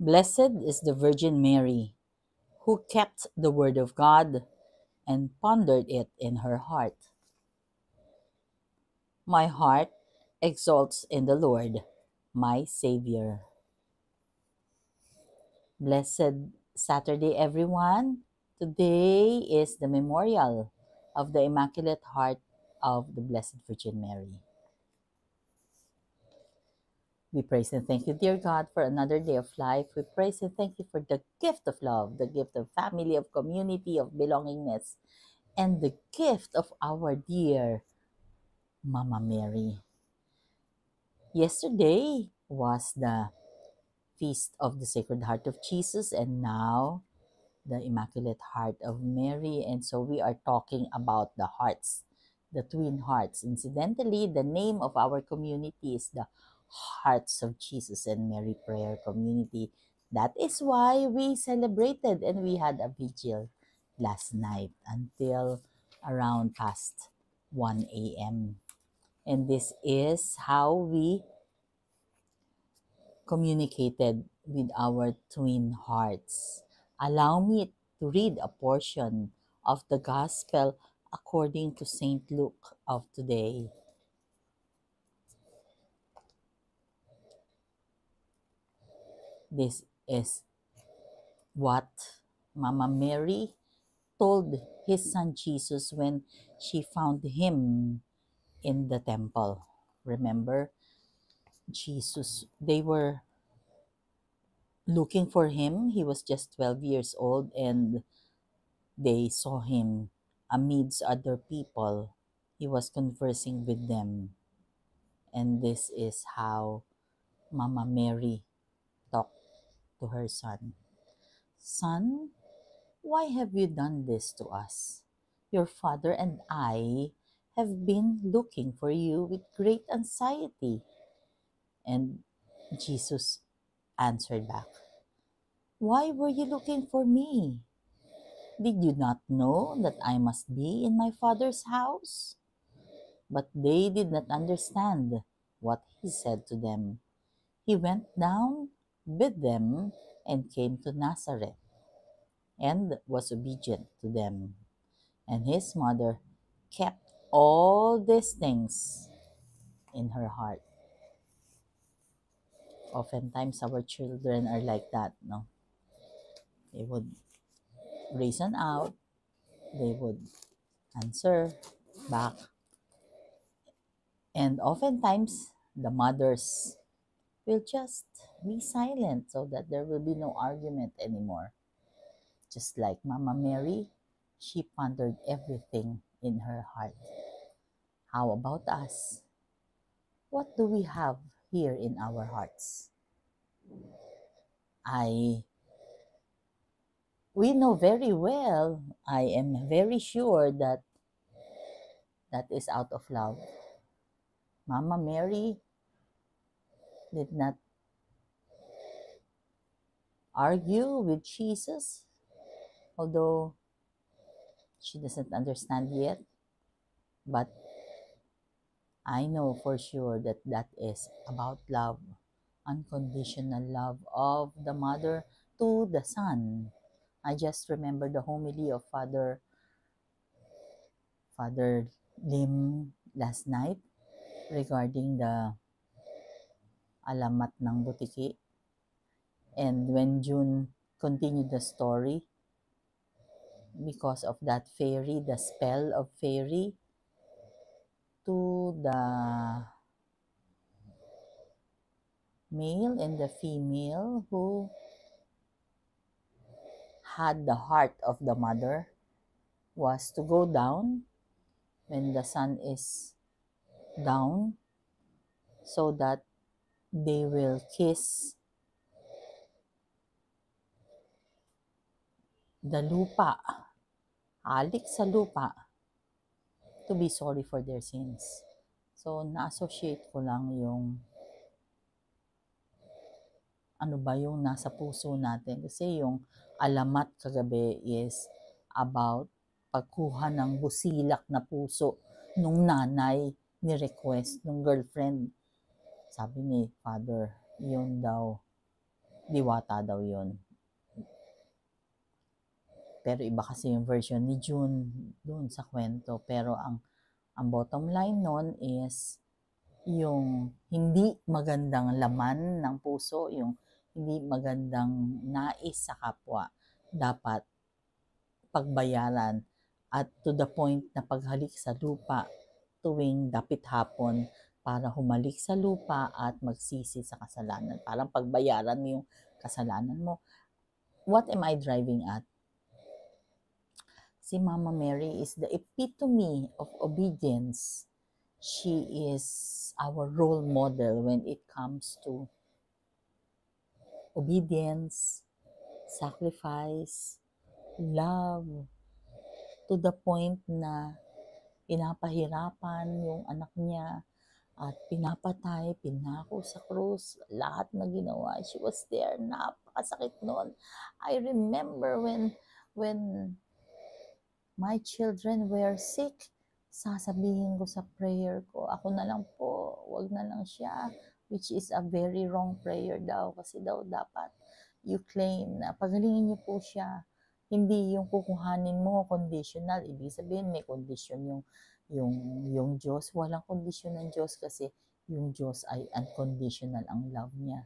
Blessed is the Virgin Mary, who kept the word of God and pondered it in her heart. My heart exalts in the Lord, my Savior. Blessed Saturday, everyone. Today is the memorial of the Immaculate Heart of the Blessed Virgin Mary. We praise and thank you, dear God, for another day of life. We praise and thank you for the gift of love, the gift of family, of community, of belongingness, and the gift of our dear Mama Mary. Yesterday was the Feast of the Sacred Heart of Jesus, and now the Immaculate Heart of Mary. And so we are talking about the hearts, the twin hearts. Incidentally, the name of our community is the Hearts of Jesus and Mary Prayer Community. That is why we celebrated and we had a vigil last night until around past 1 a.m. And this is how we communicated with our twin hearts. Allow me to read a portion of the Gospel according to St. Luke of today. This is what Mama Mary told his son Jesus when she found him in the temple. Remember, Jesus, they were looking for him. He was just 12 years old and they saw him amidst other people. He was conversing with them. And this is how Mama Mary talked to her son. Son, why have you done this to us? Your father and I have been looking for you with great anxiety. And Jesus answered back, why were you looking for me? Did you not know that I must be in my Father's house? But they did not understand what he said to them. He went down with them and came to Nazareth and was obedient to them. And his mother kept all these things in her heart. Oftentimes our children are like that, no? They would reason out, they would answer back, and oftentimes the mothers will just be silent so that there will be no argument anymore. Just like Mama Mary, she pondered everything in her heart. How about us? What do we have here in our hearts? We know very well, I am very sure that that is out of love. Mama Mary did not argue with Jesus, although she doesn't understand yet. But I know for sure that that is about love, unconditional love of the mother to the son. I just remember the homily of Father Lim last night regarding the alamat ng butiki. And when June continued the story, because of that fairy, the spell of fairy, to the male and the female who had the heart of the mother was to go down when the sun is down so that they will kiss the lupa, halik sa lupa, to be sorry for their sins. So, na-associate ko lang yung ano ba yung nasa puso natin. Kasi yung alamat kagabi is about pagkuha ng busilak na puso nung nanay ni request nung girlfriend. Sabi ni Father, yun daw Diwata daw yun. Pero iba kasi yung version ni June doon sa kwento. Pero ang bottom line nun is yung hindi magandang laman ng puso, yung hindi magandang nais sa kapwa, dapat pagbayaran at to the point na paghalik sa lupa tuwing dapit hapon para humalik sa lupa at magsisi sa kasalanan. Parang pagbayaran mo yung kasalanan mo. What am I driving at? Si Mama Mary is the epitome of obedience. She is our role model when it comes to obedience, sacrifice, love, to the point na pinapahirapan yung anak niya at pinapatay, pinako sa krus, lahat na ginawa. She was there, napakasakit noon. I remember when my children were sick, sasabihin ko sa prayer ko, ako na lang po, wag na lang siya, which is a very wrong prayer daw, kasi daw dapat you claim na pagalingin niyo po siya, hindi yung kukuhanin mo conditional, ibig sabihin may condition yung Diyos, walang condition ng Diyos kasi yung Diyos ay unconditional ang love niya.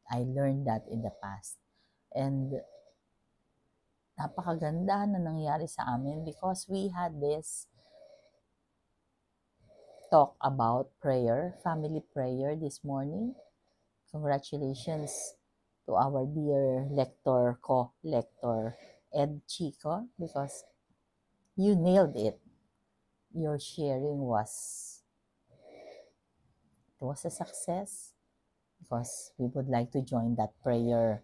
I learned that in the past. And napakaganda na nangyari sa amin because we had this talk about prayer, family prayer this morning. Congratulations to our dear lector, co-lector, Ed Chico, because you nailed it. Your sharing was a success because we would like to join that prayer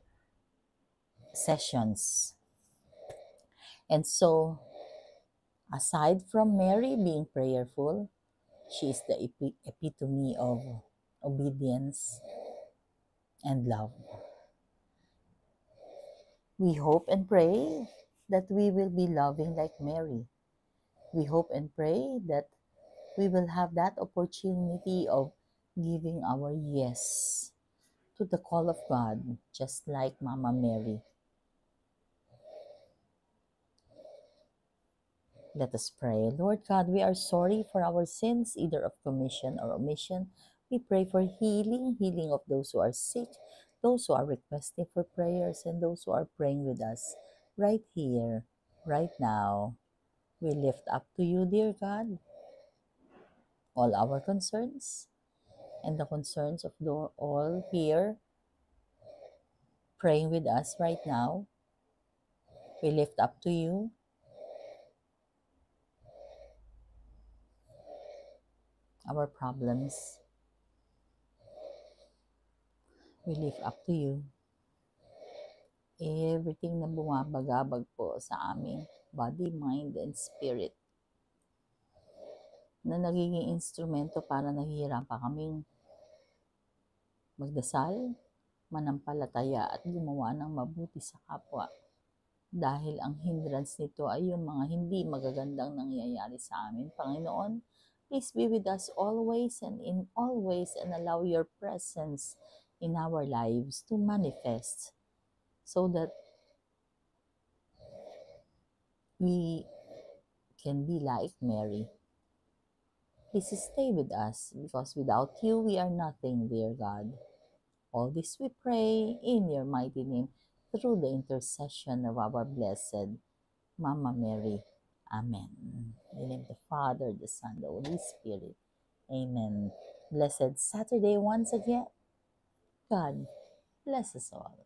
sessions. And so, aside from Mary being prayerful, she is the epitome of obedience and love. We hope and pray that we will be loving like Mary. We hope and pray that we will have that opportunity of giving our yes to the call of God, just like Mama Mary. Let us pray. Lord God, we are sorry for our sins, either of commission or omission. We pray for healing of those who are sick, those who are requesting for prayers, and those who are praying with us right here, right now. We lift up to you, dear God, all our concerns and the concerns of all here praying with us right now. We lift up to you our problems. We lift up to you everything na bumabagabag po sa aming body, mind, and spirit na nagiging instrumento para nahihirapan kaming magdasal, manampalataya at gumawa ng mabuti sa kapwa. Dahil ang hindrance nito ay yung mga hindi magagandang nangyayari sa amin. Panginoon, please be with us always and in all ways and allow your presence in our lives to manifest so that we can be like Mary. Please stay with us because without you we are nothing, dear God. All this we pray in your mighty name through the intercession of our blessed Mama Mary. Amen. In the name of the Father, the Son, the Holy Spirit. Amen. Blessed Saturday once again. God bless us all.